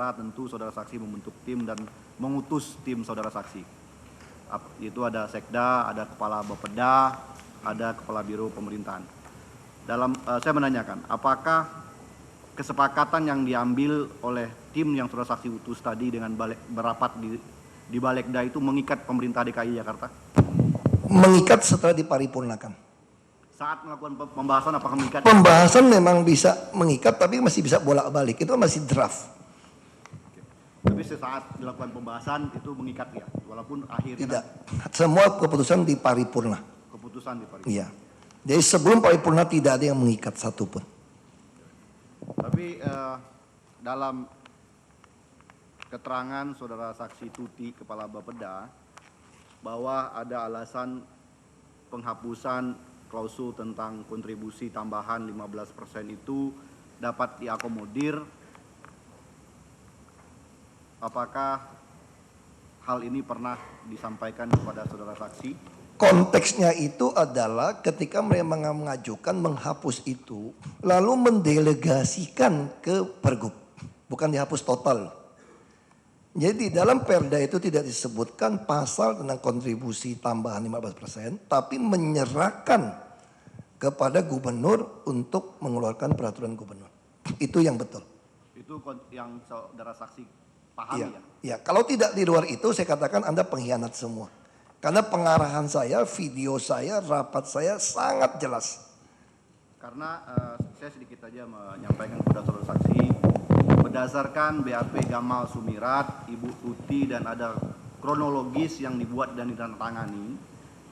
perkara, tentu saudara saksi membentuk tim dan mengutus tim saudara saksi. Itu ada sekda, ada kepala Bapeda, ada kepala biro pemerintahan. Saya menanyakan, apakah kesepakatan yang diambil oleh tim yang saudara saksi utus tadi dengan berapat di Balekda itu mengikat pemerintah DKI Jakarta? Mengikat setelah diparipurnakan. Saat melakukan pembahasan apakah mengikat? Pembahasan memang bisa mengikat, tapi masih bisa bolak-balik. Itu masih draft. Tapi sesaat dilakukan pembahasan itu mengikat ya, walaupun akhirnya tidak. Semua keputusan di paripurna. Keputusan di paripurna. Iya. Jadi sebelum paripurna tidak ada yang mengikat satupun. Tapi dalam keterangan saudara saksi Tuti kepala Bapeda bahwa ada alasan penghapusan klausul tentang kontribusi tambahan 15% itu dapat diakomodir. Apakah hal ini pernah disampaikan kepada saudara saksi? Konteksnya itu adalah ketika mereka mengajukan menghapus itu, lalu mendelegasikan ke Pergub, bukan dihapus total. Jadi dalam Perda itu tidak disebutkan pasal tentang kontribusi tambahan 15%, tapi menyerahkan kepada gubernur untuk mengeluarkan peraturan gubernur. Itu yang betul. Itu yang saudara saksi pahami ya? Ya, kalau tidak di luar itu saya katakan Anda pengkhianat semua. Karena pengarahan saya, video saya, rapat saya sangat jelas. Karena saya sedikit saja menyampaikan kepada saudara saksi, berdasarkan BAP Gamal Sumirat, Ibu Tuti, dan ada kronologis yang dibuat dan ditandatangani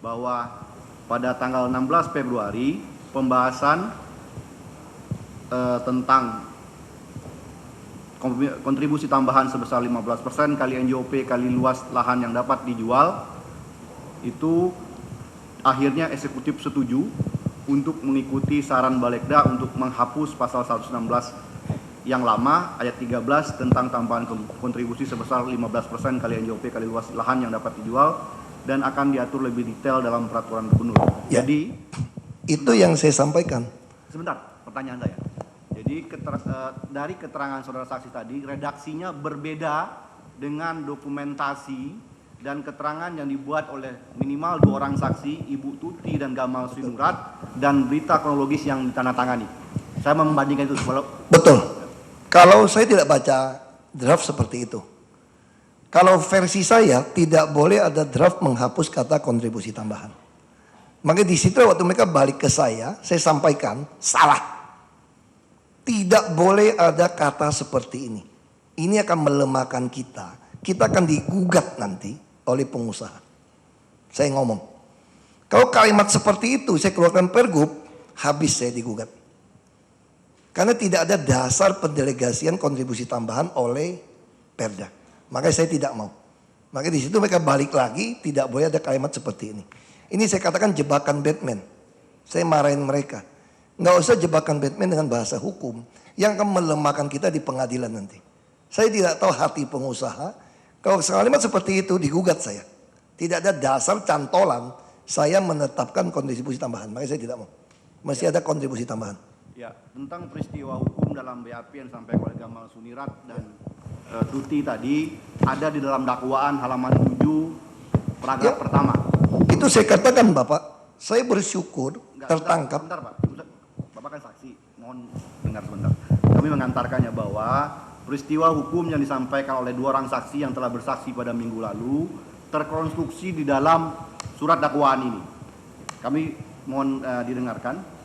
bahwa pada tanggal 16 Februari pembahasan tentang kontribusi tambahan sebesar 15% kali NJOP kali luas lahan yang dapat dijual, itu akhirnya eksekutif setuju untuk mengikuti saran Balekda untuk menghapus pasal 116 yang lama ayat 13 tentang tambahan kontribusi sebesar 15% kali NJOP kali luas lahan yang dapat dijual dan akan diatur lebih detail dalam peraturan gubernur. Ya, jadi itu yang saya sampaikan. Sebentar, pertanyaan saya. Jadi dari keterangan saudara saksi tadi, redaksinya berbeda dengan dokumentasi dan keterangan yang dibuat oleh minimal 2 orang saksi, Ibu Tuti dan Gamal Sinurat, dan berita kronologis yang ditandatangani. Saya membandingkan itu. Betul. Kalau saya tidak baca draft seperti itu. Kalau versi saya tidak boleh ada draft menghapus kata kontribusi tambahan. Maka di situ waktu mereka balik ke saya sampaikan salah. Tidak boleh ada kata seperti ini. Ini akan melemahkan kita. Kita akan digugat nanti oleh pengusaha. Saya ngomong. Kalau kalimat seperti itu saya keluarkan Pergub, habis saya digugat. Karena tidak ada dasar pendelegasian kontribusi tambahan oleh Perda. Makanya saya tidak mau. Makanya di situ mereka balik lagi, tidak boleh ada kalimat seperti ini. Ini saya katakan jebakan Batman. Saya marahin mereka. Nggak usah jebakan Batman dengan bahasa hukum yang akan melemahkan kita di pengadilan nanti. Saya tidak tahu hati pengusaha. Kalau kalimat seperti itu digugat saya. Tidak ada dasar cantolan saya menetapkan kontribusi tambahan. Makanya saya tidak mau. Masih ada kontribusi tambahan. Ya, tentang peristiwa hukum dalam BAP yang disampaikan oleh Gamal Sunirat dan Tuti tadi ada di dalam dakwaan halaman 7 paragraf pertama. Itu saya katakan Bapak, saya bersyukur tertangkap. Sebentar Pak, Bapak kan saksi, mohon dengar sebentar. Kami mengantarkannya bahwa peristiwa hukum yang disampaikan oleh 2 orang saksi yang telah bersaksi pada minggu lalu terkonstruksi di dalam surat dakwaan ini. Kami mohon didengarkan.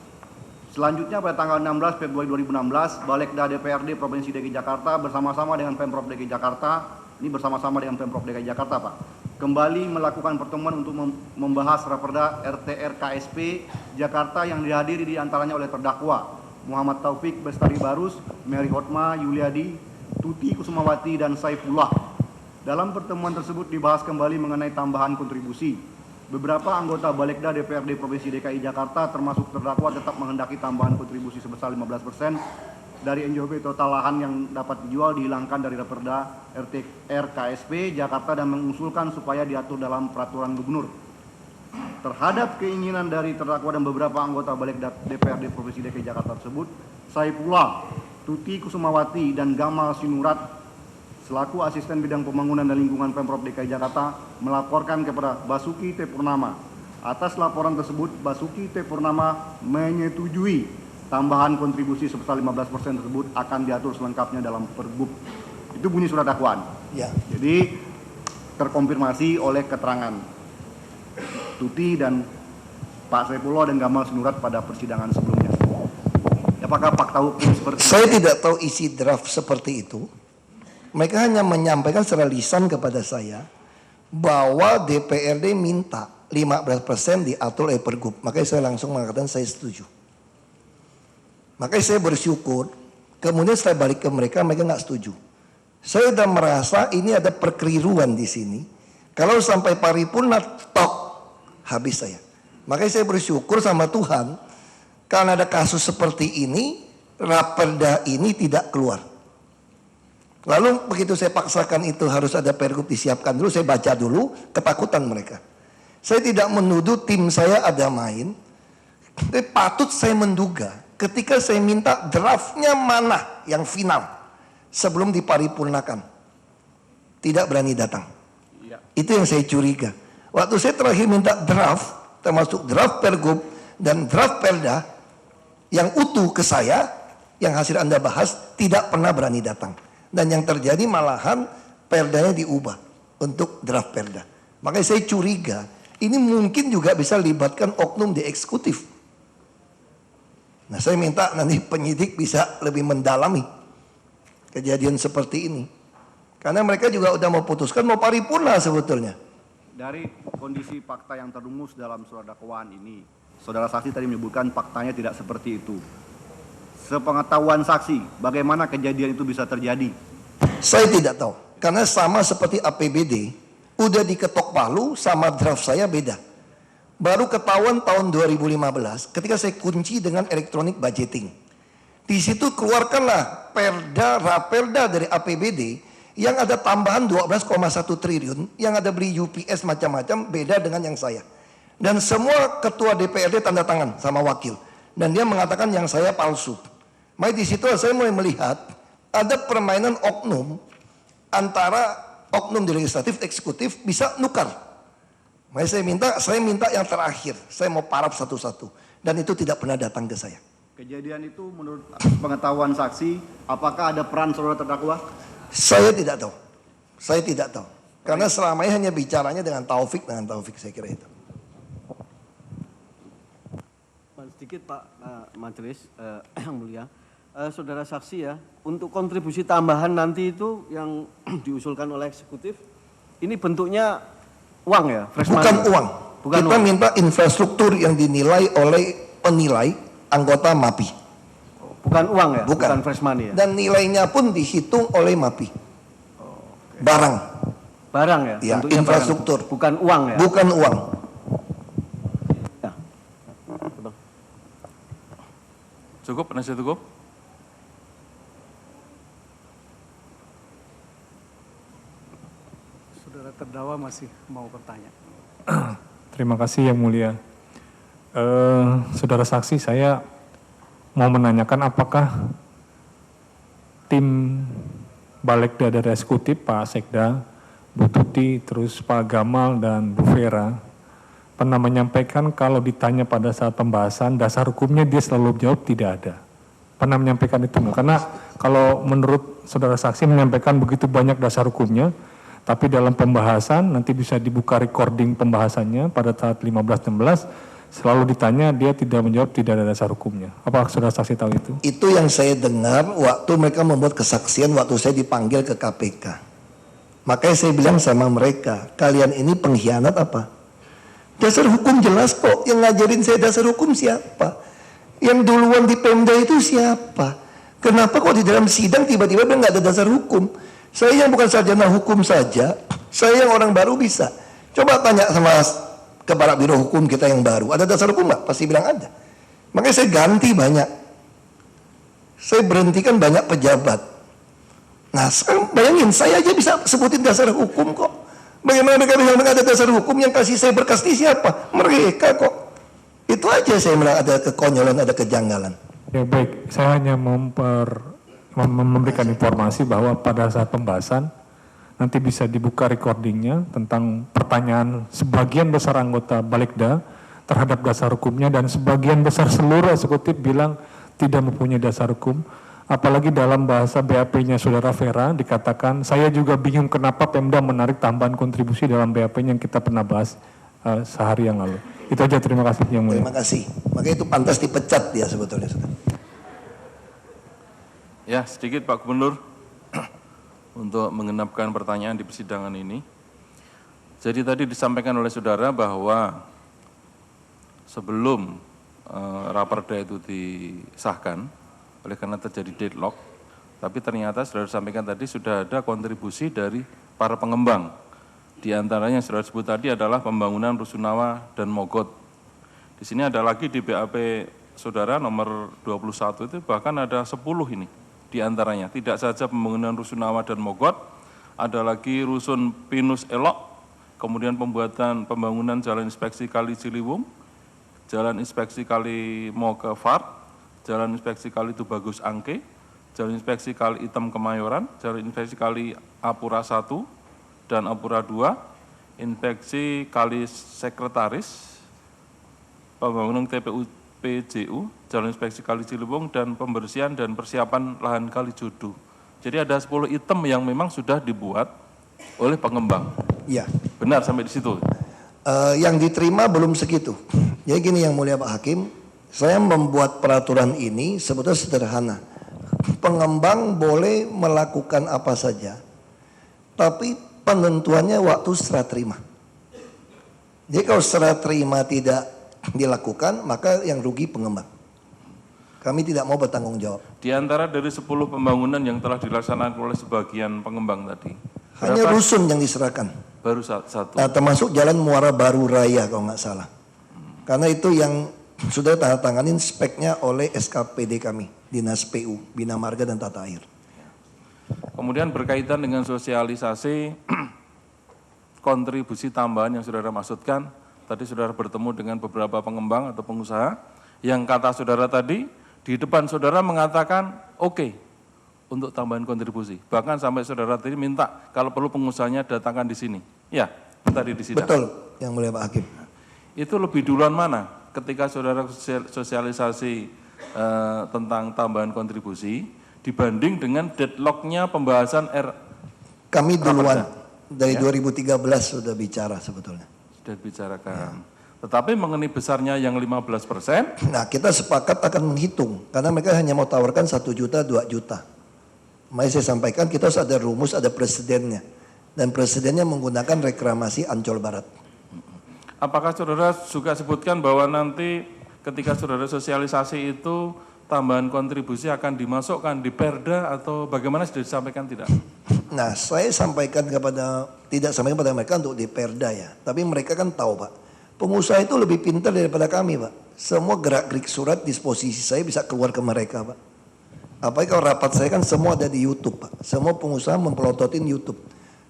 Selanjutnya pada tanggal 16 Februari 2016, Balekda DPRD Provinsi DKI Jakarta bersama-sama dengan Pemprov DKI Jakarta, ini bersama-sama dengan Pemprov DKI Jakarta Pak, kembali melakukan pertemuan untuk membahas Raperda RTR KSP Jakarta yang dihadiri diantaranya oleh terdakwa Muhammad Taufik Bestari Barus, Mary Hotma Yuliadi, Tuti Kusumawati, dan Saifullah. Dalam pertemuan tersebut dibahas kembali mengenai tambahan kontribusi. Beberapa anggota Balekda DPRD Provinsi DKI Jakarta termasuk terdakwa tetap menghendaki tambahan kontribusi sebesar 15% dari NJOP total lahan yang dapat dijual dihilangkan dari Raperda RTR KSP Jakarta dan mengusulkan supaya diatur dalam peraturan gubernur. Terhadap keinginan dari terdakwa dan beberapa anggota Balekda DPRD Provinsi DKI Jakarta tersebut, Saifullah, Tuti Kusumawati, dan Gamal Sinurat selaku asisten bidang pembangunan dan lingkungan Pemprov DKI Jakarta melaporkan kepada Basuki T. Purnama. Atas laporan tersebut, Basuki T. Purnama menyetujui tambahan kontribusi sebesar 15% tersebut akan diatur selengkapnya dalam Pergub. Itu bunyi surat dakwaan. Ya. Jadi terkonfirmasi oleh keterangan Tuti dan Pak Saifullah dan Gamal Sinurat pada persidangan sebelumnya. Apakah fakta hukum seperti itu? Saya tidak tahu isi draft seperti itu. Mereka hanya menyampaikan secara lisan kepada saya bahwa DPRD minta 15% diatur oleh Pergub. Makanya saya langsung mengatakan saya setuju. Makanya saya bersyukur. Kemudian saya balik ke mereka nggak setuju. Saya sudah merasa ini ada perkeliruan di sini. Kalau sampai paripurna tok, habis saya. Makanya saya bersyukur sama Tuhan. Karena ada kasus seperti ini, Raperda ini tidak keluar. Lalu begitu saya paksakan itu harus ada Pergub disiapkan dulu, saya baca dulu, ketakutan mereka. Saya tidak menuduh tim saya ada main, tapi patut saya menduga ketika saya minta draftnya mana yang final sebelum diparipurnakan, tidak berani datang. Ya. Itu yang saya curiga. Waktu saya terakhir minta draft, termasuk draft Pergub dan draft Perda, yang utuh ke saya, yang hasil Anda bahas, tidak pernah berani datang. Dan yang terjadi malahan Perdanya diubah untuk draft Perda. Makanya saya curiga, ini mungkin juga bisa libatkan oknum di eksekutif. Nah saya minta nanti penyidik bisa lebih mendalami kejadian seperti ini. Karena mereka juga udah mau putuskan, mau paripurna sebetulnya. Dari kondisi fakta yang terrumus dalam surat dakwaan ini, saudara saksi tadi menyebutkan faktanya tidak seperti itu. Sepengetahuan saksi, bagaimana kejadian itu bisa terjadi? Saya tidak tahu. Karena sama seperti APBD, udah diketok palu sama draft saya beda. Baru ketahuan tahun 2015 ketika saya kunci dengan electronic budgeting. Di situ keluarkanlah Perda, Raperda dari APBD yang ada tambahan 12,1 triliun, yang ada beli UPS macam-macam, beda dengan yang saya. Dan semua ketua DPRD tanda tangan sama wakil. Dan dia mengatakan yang saya palsu. Maka di situ saya mulai melihat ada permainan oknum antara oknum di legislatif, eksekutif bisa nukar. Maka saya minta yang terakhir. Saya mau paraf satu-satu. Dan itu tidak pernah datang ke saya. Kejadian itu menurut pengetahuan saksi, apakah ada peran saudara terdakwa? Saya tidak tahu. Saya tidak tahu. Karena selama ini hanya bicaranya dengan Taufik saya kira itu. Sedikit Pak Majelis yang mulia, saudara saksi ya, untuk kontribusi tambahan nanti itu yang diusulkan oleh eksekutif, ini bentuknya uang ya? Bukan uang. Bukan Kita uang. minta infrastruktur yang dinilai oleh penilai anggota MAPI. Bukan uang ya? Bukan fresh money ya? Dan nilainya pun dihitung oleh MAPI. Barang. Barang ya? Ya, Bentuknya infrastruktur. barang. Bukan uang ya? Bukan uang. Ya. Cukup, penasihat hukum? Saudara terdakwa masih mau bertanya. Terima kasih yang mulia. Saudara saksi, saya mau menanyakan apakah tim Balegda dari eksekutif, Pak Sekda, Bu Tuti, terus Pak Gamal dan Bu Vera pernah menyampaikan kalau ditanya pada saat pembahasan dasar hukumnya dia selalu jawab tidak ada. Pernah menyampaikan itu enggak? Karena kalau menurut saudara saksi menyampaikan begitu banyak dasar hukumnya, tapi dalam pembahasan nanti bisa dibuka recording pembahasannya pada saat 15-16 selalu ditanya dia tidak menjawab tidak ada dasar hukumnya. Apakah saudara saksi tahu itu? Itu yang saya dengar waktu mereka membuat kesaksian waktu saya dipanggil ke KPK. Makanya saya bilang sama mereka, kalian ini pengkhianat apa? Dasar hukum jelas kok, yang ngajarin saya dasar hukum siapa? Yang duluan di Pemda itu siapa? Kenapa kok di dalam sidang tiba-tiba bilang nggak ada dasar hukum? Saya yang bukan sarjana hukum saja, saya yang orang baru bisa. Coba tanya sama Kepala Biro Hukum kita yang baru, ada dasar hukum nggak? Pasti bilang ada. Makanya saya ganti banyak. Saya berhentikan banyak pejabat. Nah sekarang bayangin, saya aja bisa sebutin dasar hukum kok. Bagaimana mereka bilang ada dasar hukum, yang kasih saya berkas ini siapa? Mereka kok. Itu aja saya bilang ada kekonyolan, ada kejanggalan. Ya baik, saya hanya memberikan informasi bahwa pada saat pembahasan nanti bisa dibuka recordingnya tentang pertanyaan sebagian besar anggota Balegda terhadap dasar hukumnya dan sebagian besar seluruh eksekutif bilang tidak mempunyai dasar hukum. Apalagi dalam bahasa BAP-nya Saudara Vera dikatakan, saya juga bingung kenapa Pemda menarik tambahan kontribusi dalam BAP-nya yang kita pernah bahas sehari yang lalu. Itu aja, terima kasih Yang Mulia. Terima kasih. Makanya itu pantas dipecat dia sebetulnya. Ya, sedikit Pak Gubernur untuk mengenapkan pertanyaan di persidangan ini. Jadi tadi disampaikan oleh saudara bahwa sebelum raperda itu disahkan, oleh karena terjadi deadlock, tapi ternyata saudara sampaikan tadi sudah ada kontribusi dari para pengembang. Di antaranya yang saudara sebut tadi adalah pembangunan Rusunawa dan Mogot. Di sini ada lagi di BAP saudara nomor 21 itu bahkan ada 10 ini. Di antaranya tidak saja pembangunan Rusunawa dan Mogot, ada lagi Rusun Pinus Elok, kemudian pembangunan Jalan Inspeksi Kali Ciliwung, Jalan Inspeksi Kali Mokefart, Jalan Inspeksi Kali Tubagus Angke, Jalan Inspeksi Kali Item Kemayoran, Jalan Inspeksi Kali Apura 1 dan Apura 2, Inspeksi Kali Sekretaris, pembangunan TPU PJU, Jalan Inspeksi Kali Ciliwung, dan pembersihan dan persiapan lahan Kali Jodo. Jadi ada 10 item yang memang sudah dibuat oleh pengembang. Iya. Benar sampai di situ? Yang diterima belum segitu. Jadi gini Yang Mulia Pak Hakim, saya membuat peraturan ini sebetulnya sederhana. Pengembang boleh melakukan apa saja, tapi penentuannya waktu serah terima. Jadi kalau serah terima tidak dilakukan, maka yang rugi pengembang. Kami tidak mau bertanggung jawab. Di antara dari 10 pembangunan yang telah dilaksanakan oleh sebagian pengembang tadi, Hanya berapa? rusun yang diserahkan. Baru satu. Nah, termasuk Jalan Muara Baru Raya kalau nggak salah. Karena itu yang sudah tanda tanganin speknya oleh SKPD kami, Dinas PU, Bina Marga dan Tata Air. Kemudian berkaitan dengan sosialisasi kontribusi tambahan yang saudara maksudkan, tadi saudara bertemu dengan beberapa pengembang atau pengusaha, yang kata saudara tadi, di depan saudara mengatakan oke untuk tambahan kontribusi. Bahkan sampai saudara tadi minta kalau perlu pengusahanya datangkan di sini. Ya, tadi di sidang. Betul, Yang Mulia Pak Hakim. Itu lebih duluan mana? Ketika saudara sosialisasi tentang tambahan kontribusi dibanding dengan deadlocknya pembahasan Kami duluan dari Ya. 2013 sudah bicara sebetulnya. sudah dibicarakan. Tetapi mengenai besarnya yang 15%, Nah, kita sepakat akan menghitung karena mereka hanya mau tawarkan 1 juta, 2 juta. Makanya saya sampaikan kita harus ada rumus, ada presidennya. Dan presidennya menggunakan reklamasi Ancol Barat. apakah saudara juga sebutkan bahwa nanti ketika saudara sosialisasi itu tambahan kontribusi akan dimasukkan di Perda atau bagaimana sudah disampaikan tidak? Nah, saya sampaikan tidak sampaikan kepada mereka untuk di Perda ya. Tapi mereka kan tahu Pak, pengusaha itu lebih pintar daripada kami Pak. Semua gerak-gerik surat disposisi saya bisa keluar ke mereka Pak. Apalagi kalau rapat saya kan semua ada di YouTube Pak. Semua pengusaha mempelototin YouTube.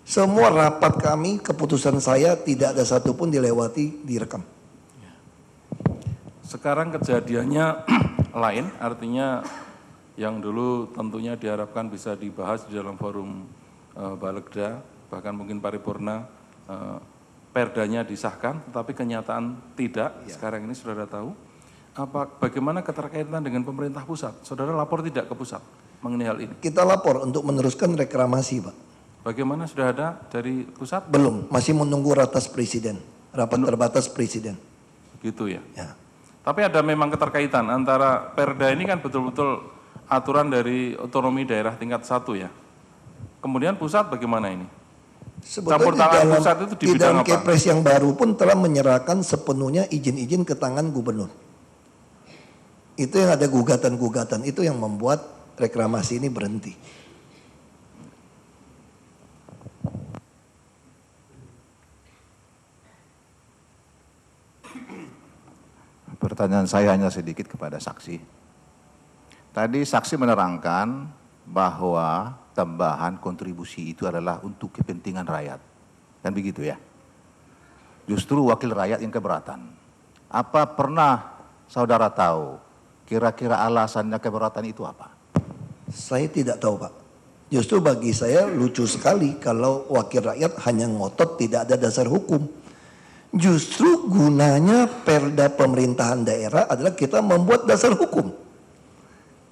Semua rapat kami, keputusan saya tidak ada satupun dilewati, direkam. Sekarang kejadiannya lain, artinya yang dulu tentunya diharapkan bisa dibahas di dalam forum Balegda, bahkan mungkin paripurna, perdanya disahkan, tetapi kenyataan tidak. Sekarang ini saudara tahu. Bagaimana keterkaitan dengan pemerintah pusat? Saudara lapor tidak ke pusat mengenai hal ini? Kita lapor untuk meneruskan reklamasi Pak. Bagaimana sudah ada dari pusat? Belum, masih menunggu ratas presiden, rapat terbatas presiden. Gitu ya. Ya. Tapi ada memang keterkaitan antara perda ini kan betul-betul aturan dari otonomi daerah tingkat 1 ya. Kemudian pusat bagaimana ini? Campur Sebetulnya tangan pusat itu di di bidang dalam apa? Kepres yang baru pun telah menyerahkan sepenuhnya izin-izin ke tangan gubernur. Itu yang ada gugatan-gugatan, itu yang membuat reklamasi ini berhenti. Pertanyaan saya hanya sedikit kepada saksi. Tadi saksi menerangkan bahwa tambahan kontribusi itu adalah untuk kepentingan rakyat. Kan begitu ya? Justru wakil rakyat yang keberatan. Apa pernah saudara tahu kira-kira alasannya keberatan itu apa? Saya tidak tahu Pak. Justru bagi saya lucu sekali kalau wakil rakyat hanya ngotot tidak ada dasar hukum. Justru gunanya perda pemerintahan daerah adalah kita membuat dasar hukum.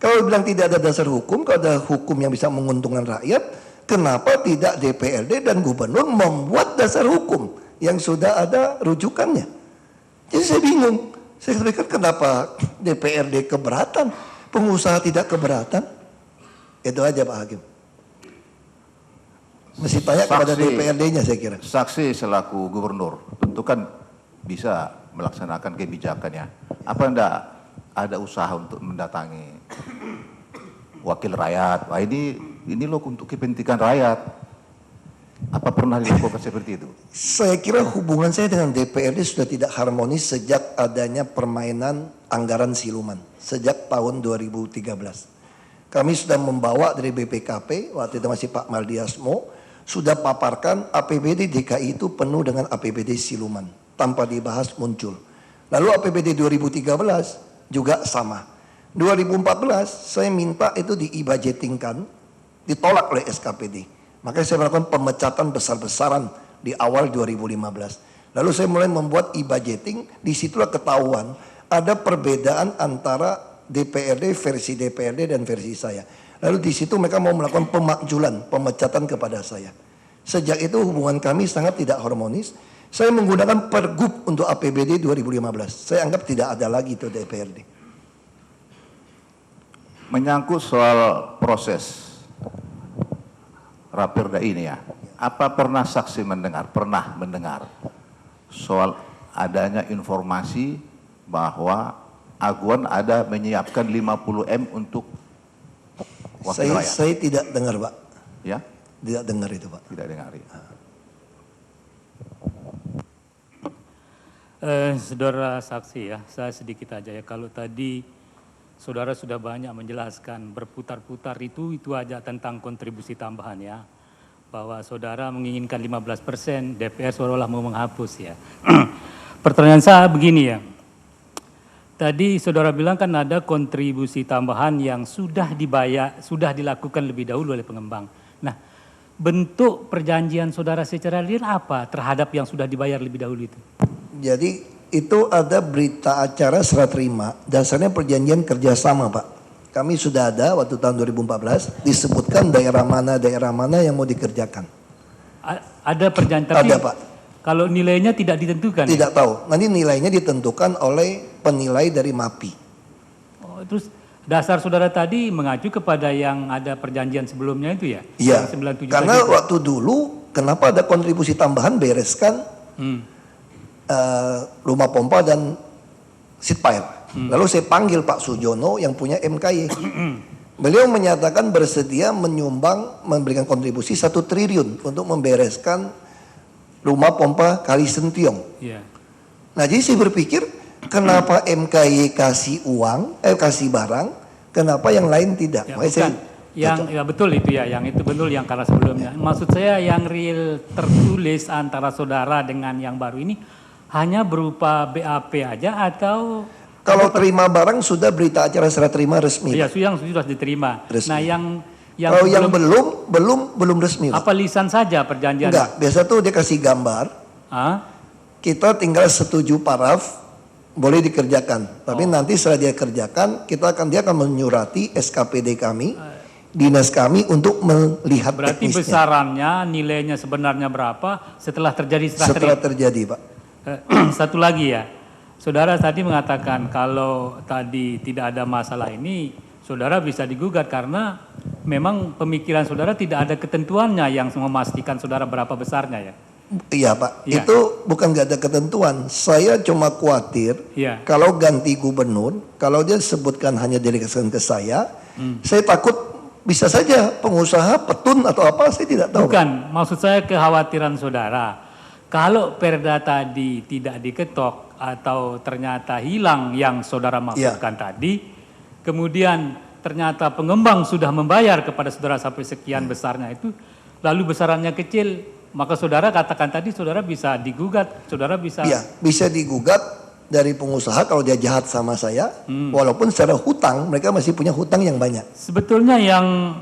Kalau bilang tidak ada dasar hukum, kalau ada hukum yang bisa menguntungkan rakyat, kenapa tidak DPRD dan gubernur membuat dasar hukum yang sudah ada rujukannya? Jadi saya bingung. Saya pikir kenapa DPRD keberatan, pengusaha tidak keberatan? Itu aja Pak Hakim. Mesti tanya kepada DPRD-nya saya kira. Saksi selaku gubernur tentu kan bisa melaksanakan kebijakannya. Apa enggak ada usaha untuk mendatangi wakil rakyat? Wah ini loh untuk kepentingan rakyat. Apa pernah dilakukan seperti itu? Saya kira hubungan saya dengan DPRD sudah tidak harmonis sejak adanya permainan anggaran siluman. Sejak tahun 2013. Kami sudah membawa dari BPKP, waktu itu masih Pak Mardiasmo, sudah paparkan APBD DKI itu penuh dengan APBD siluman. Tanpa dibahas muncul. Lalu APBD 2013 juga sama. 2014 saya minta itu di-budgetingkan, ditolak oleh SKPD. Makanya saya melakukan pemecatan besar-besaran di awal 2015. Lalu saya mulai membuat e-budgeting, disitulah ketahuan ada perbedaan antara DPRD versi DPRD dan versi saya. Lalu di situ mereka mau melakukan pemakjulan, pemecatan kepada saya. Sejak itu hubungan kami sangat tidak harmonis. Saya menggunakan pergub untuk APBD 2015. Saya anggap tidak ada lagi itu DPRD. Menyangkut soal proses Raperda ini ya, apa pernah saksi pernah mendengar soal adanya informasi bahwa Aguan ada menyiapkan 50M untuk wakil rakyat? Saya tidak dengar Pak. Ya? Tidak dengar itu Pak. Tidak dengar ya. Saudara saksi ya, saya sedikit aja ya. Kalau tadi saudara sudah banyak menjelaskan berputar-putar itu aja tentang kontribusi tambahan ya. Bahwa saudara menginginkan 15%, DPR seolah-olah mau menghapus ya. Pertanyaan saya begini ya. Tadi saudara bilang kan ada kontribusi tambahan yang sudah dibayar, sudah dilakukan lebih dahulu oleh pengembang. Nah, bentuk perjanjian saudara secara real apa terhadap yang sudah dibayar lebih dahulu itu? Jadi itu ada berita acara serah terima, dasarnya perjanjian kerjasama Pak. Kami sudah ada waktu tahun 2014 disebutkan daerah mana yang mau dikerjakan. Ada perjanjian tapi ada Pak. Kalau nilainya tidak ditentukan? Tidak tahu. Nanti nilainya ditentukan oleh penilai dari MAPI. Oh, terus dasar saudara tadi mengacu kepada yang ada perjanjian sebelumnya itu ya? Iya. Karena itu. waktu dulu kenapa ada kontribusi tambahan bereskan rumah pompa dan sitpire. Lalu saya panggil Pak Sujono yang punya MKY. Beliau menyatakan bersedia menyumbang memberikan kontribusi 1 triliun untuk membereskan rumah pompa Kali Sentiong. Yeah. Nah jadi saya berpikir kenapa MKY kasih uang, kasih barang, kenapa yang lain tidak? Ya, ya betul itu ya, yang itu betul yang karena sebelumnya. Maksud saya yang real tertulis antara saudara dengan yang baru ini hanya berupa BAP aja atau? Kalau terima barang sudah berita acara serah terima resmi. Iya, yang sudah diterima. Resmi. Nah kalau yang belum resmi. Apa lisan saja perjanjian? Enggak, biasa tuh dia kasih gambar. Kita tinggal setuju paraf, boleh dikerjakan. Tapi nanti setelah dia kerjakan, dia akan menyurati SKPD kami, dinas kami untuk melihat berarti teknisnya. Besarannya, nilainya sebenarnya berapa setelah terjadi setelah terjadi, Pak. Satu lagi ya, saudara tadi mengatakan kalau tadi tidak ada masalah ini, saudara bisa digugat karena memang pemikiran saudara tidak ada ketentuannya yang memastikan saudara berapa besarnya ya. Iya Pak, ya. Itu bukan nggak ada ketentuan. Saya cuma khawatir kalau ganti gubernur, kalau dia sebutkan hanya delegasikan ke saya takut bisa saja pengusaha petun atau apa, saya tidak tahu. Bukan, maksud saya kekhawatiran saudara. Kalau perda tadi tidak diketok atau ternyata hilang yang saudara maksudkan tadi, kemudian ternyata pengembang sudah membayar kepada saudara sampai sekian besarnya itu, lalu besarannya kecil, maka saudara katakan tadi saudara bisa digugat, saudara bisa... Iya, bisa digugat dari pengusaha kalau dia jahat sama saya, walaupun secara hutang, mereka masih punya hutang yang banyak. Sebetulnya yang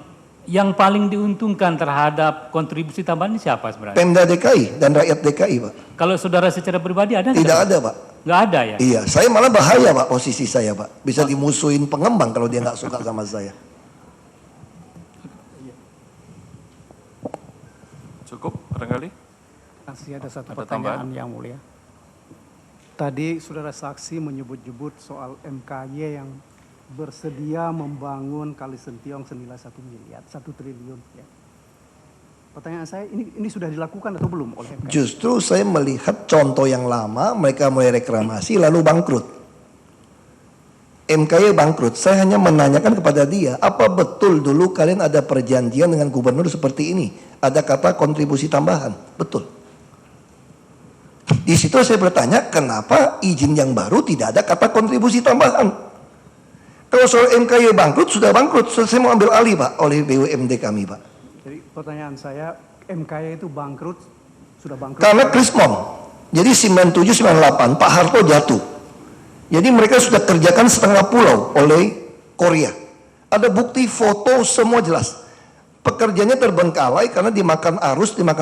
Yang paling diuntungkan terhadap kontribusi tambahan ini siapa sebenarnya? Pemda DKI dan rakyat DKI, Pak. Kalau saudara secara pribadi ada? Tidak ada, Pak. Nggak ada ya? Iya, saya malah bahaya, Pak, posisi saya, Pak. Bisa dimusuhin pengembang kalau dia nggak suka sama saya. Cukup barangkali? Masih ada satu Ada pertanyaan tambahan? yang mulia. Tadi saudara saksi menyebut-nyebut soal MKY yang bersedia membangun Kali Sentiong senilai 1 miliar, 1 triliun. Ya. Pertanyaan saya, ini sudah dilakukan atau belum oleh MKY? Justru saya melihat contoh yang lama, mereka mulai reklamasi lalu bangkrut. MKY bangkrut, saya hanya menanyakan kepada dia, apa betul dulu kalian ada perjanjian dengan gubernur seperti ini? Ada kata kontribusi tambahan, betul. Di situ saya bertanya, kenapa izin yang baru tidak ada kata kontribusi tambahan? Kalau soal MKY bangkrut, sudah bangkrut, saya mau ambil alih, Pak, oleh BUMD kami, Pak. Jadi pertanyaan saya, MKY itu bangkrut, sudah bangkrut? Karena Krismon, jadi 97-98, Pak Harto jatuh. Jadi mereka sudah kerjakan setengah pulau oleh Korea. Ada bukti foto semua jelas. Pekerjaannya terbengkalai karena dimakan arus, dimakan